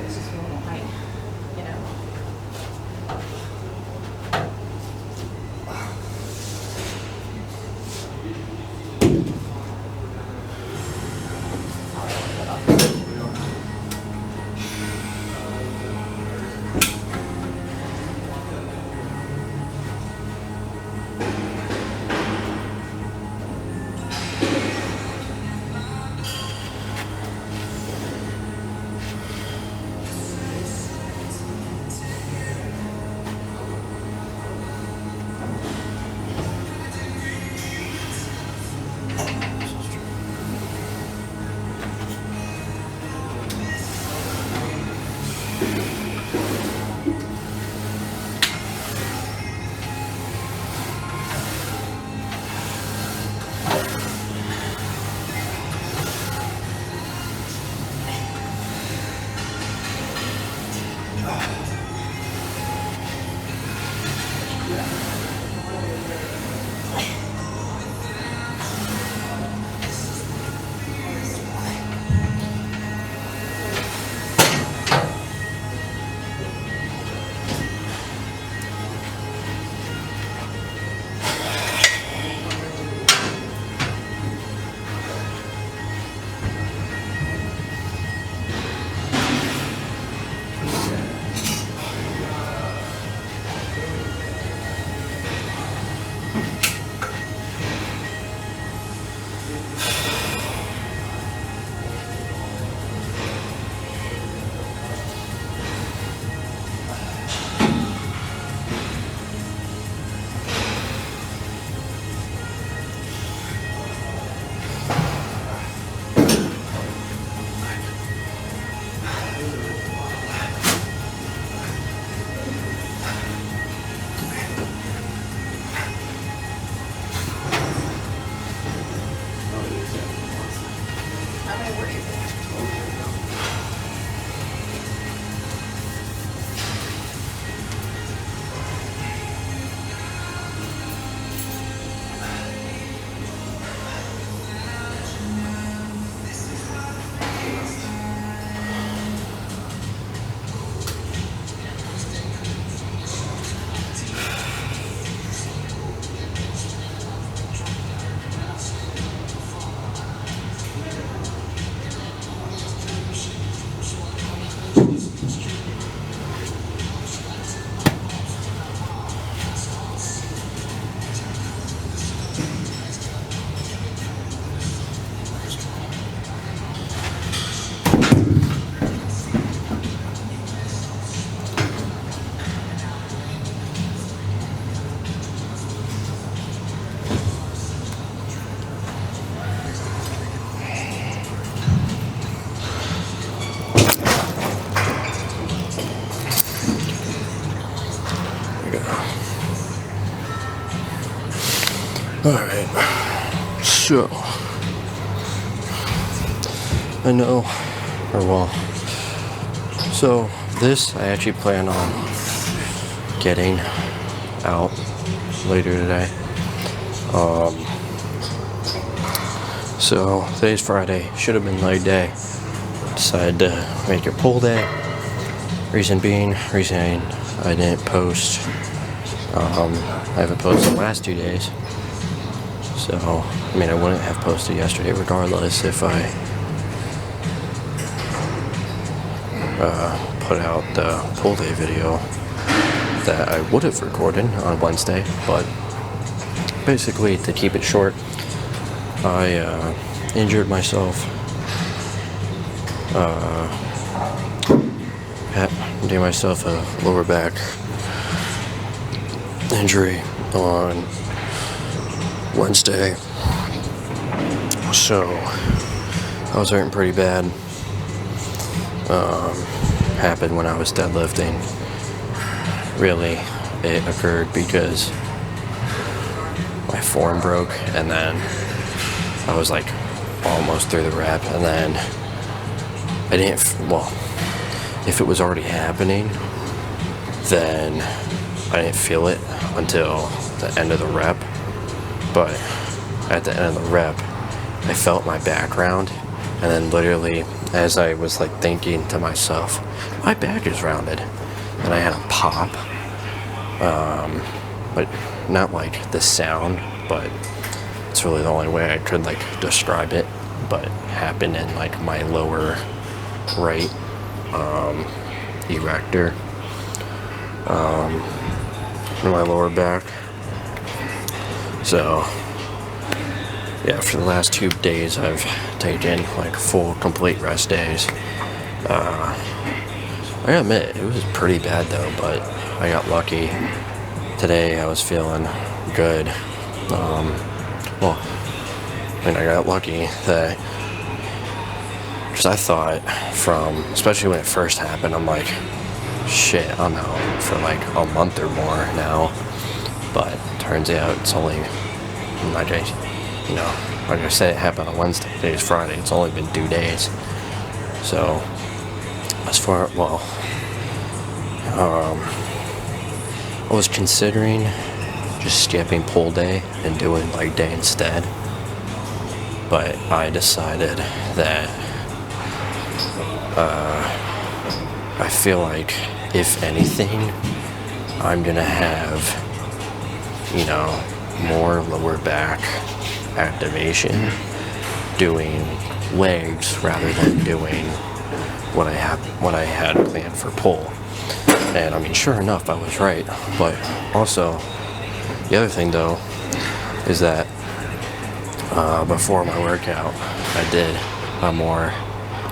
This is normal height, you know. Alright, so, I know, so this I actually plan on getting out later today. So today's Friday, should have been leg day. Decided to make it pull day. Reason I didn't post. I haven't posted the last 2 days. So, I mean, I wouldn't have posted yesterday regardless if I put out the pull day video that I would have recorded on Wednesday. But basically, to keep it short, I injured myself. Gave myself a lower back injury on Wednesday, so I was hurting pretty bad. Happened when I was deadlifting. Really, it occurred because my form broke, and then I was like almost through the rep, and then I didn't. If it was already happening, then I didn't feel it until the end of the rep. But at the end of the rep, I felt my background, and then literally, as I was like thinking to myself, my back is rounded, and I had a pop, but not like the sound, but it's really the only way I could like describe it, but it happened in like my lower right erector, in my lower back. So yeah, for the last 2 days I've taken like full complete rest days. I gotta admit, it was pretty bad though, but I got lucky. Today I was feeling good. I got lucky that, because I thought especially when it first happened, I'm like, shit, I'm out for like a month or more now. But turns out it's only, like I said, it happened on Wednesday, today's Friday, it's only been 2 days. So, I was considering just skipping pull day and doing leg day instead. But I decided that I feel like, if anything, I'm gonna have, more lower back activation doing legs rather than doing what I had planned for pull. And I mean, sure enough, I was right. But also, the other thing though is that before my workout, I did a more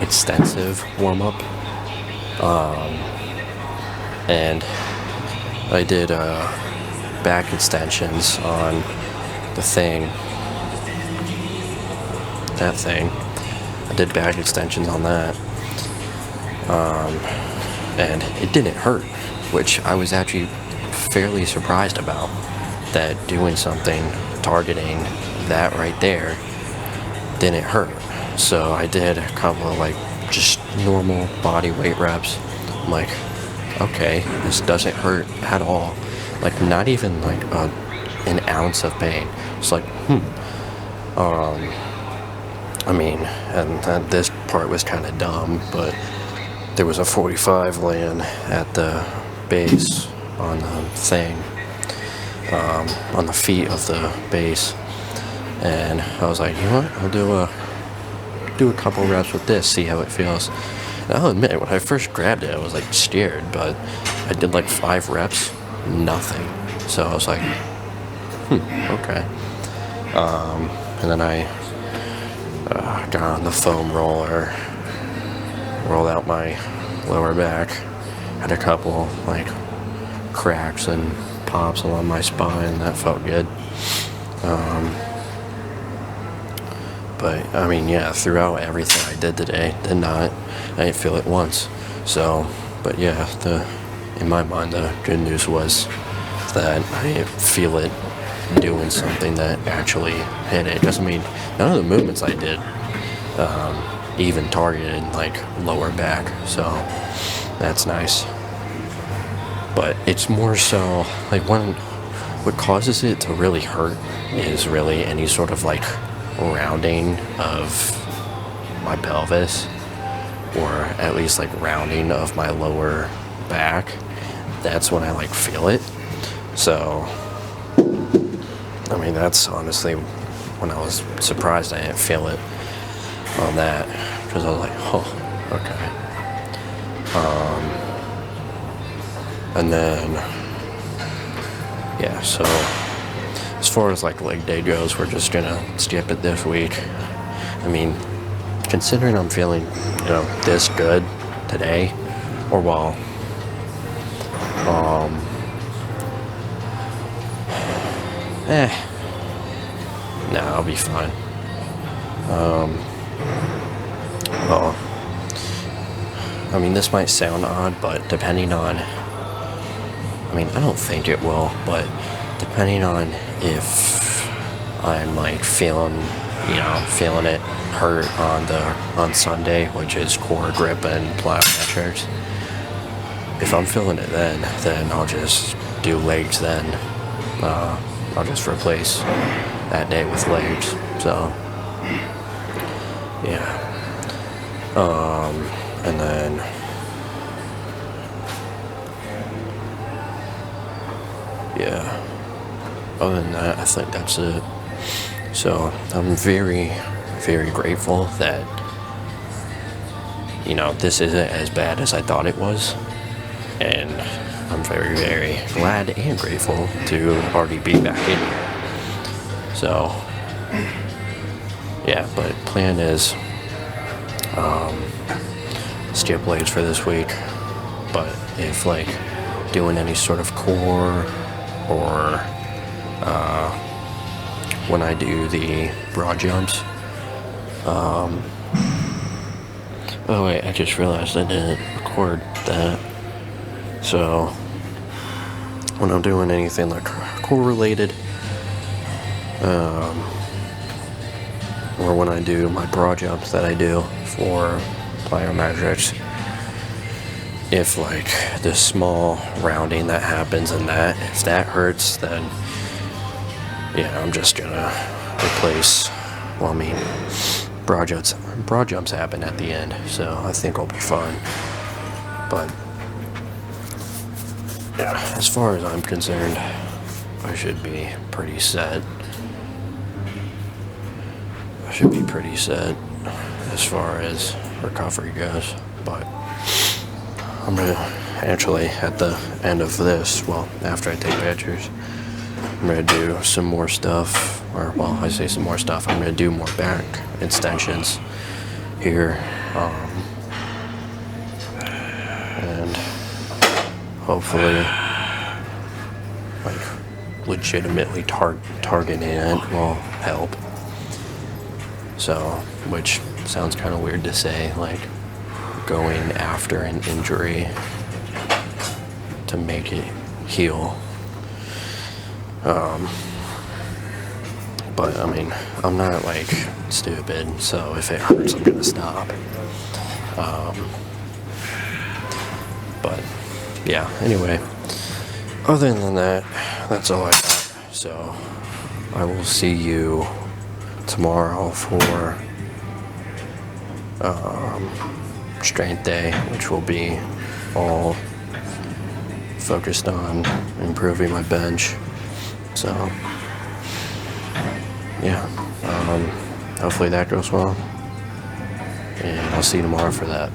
extensive warm-up, and I did back extensions on that thing. I did back extensions on that, and it didn't hurt, which I was actually fairly surprised about, that doing something targeting that right there didn't hurt. So I did a couple of like just normal body weight reps. I'm like, okay, this doesn't hurt at all. Like, not even like an ounce of pain. It's like, I mean, and this part was kind of dumb, but there was a 45 laying at the base on the thing, on the feet of the base, and I was like, you know what, I'll do a couple reps with this, see how it feels. And I'll admit, when I first grabbed it, I was like scared, but I did like 5 reps, nothing. So I was like, okay. And then I got on the foam roller, rolled out my lower back, had a couple like cracks and pops along my spine. That felt good. But I mean, yeah, throughout everything I did today, I didn't feel it once. So, but yeah, in my mind, the good news was that I didn't feel it doing something that actually hit it. Doesn't mean none of the movements I did even targeted like lower back, so that's nice. But it's more so like what causes it to really hurt is really any sort of like rounding of my pelvis, or at least like rounding of my lower back. That's when I like feel it. So I mean, that's honestly when I was surprised I didn't feel it on that, because I was like, oh, okay. And then, yeah, so as far as like leg day goes, we're just gonna skip it this week. I mean, considering I'm feeling, this good today, or well, no, I'll be fine. Well, I mean, this might sound odd, but depending on, I mean, I don't think it will, but depending on if I'm like feeling it hurt on Sunday, which is core grip and plyometrics. If I'm feeling it then I'll just do legs then. I'll just replace that day with legs. So Yeah. And then yeah. Other than that, I think that's it. So I'm very, very grateful that, this isn't as bad as I thought it was. And I'm very, very glad and grateful to already be back in here. So, yeah, but plan is skip blades for this week. But if, doing any sort of core or when I do the broad jumps. Oh wait, I just realized I didn't record that. So when I'm doing anything like core related, or when I do my broad jumps that I do for plyometrics, if the small rounding that happens in that, if that hurts, then yeah, I'm just gonna replace, broad jumps happen at the end, so I think I'll be fine. But yeah, as far as I'm concerned, I should be pretty set. As far as recovery goes. But I'm gonna actually, at the end of this, after I take pictures, I'm gonna do some more stuff, I say some more stuff, I'm gonna do more back extensions here, and hopefully, legitimately targeting it will help. So, which sounds kind of weird to say, going after an injury to make it heal. But I'm not stupid, so if it hurts, I'm gonna stop. But yeah, anyway, other than that, that's all I got. So I will see you tomorrow for strength day, which will be all focused on improving my bench. So yeah, hopefully that goes well, and I'll see you tomorrow for that.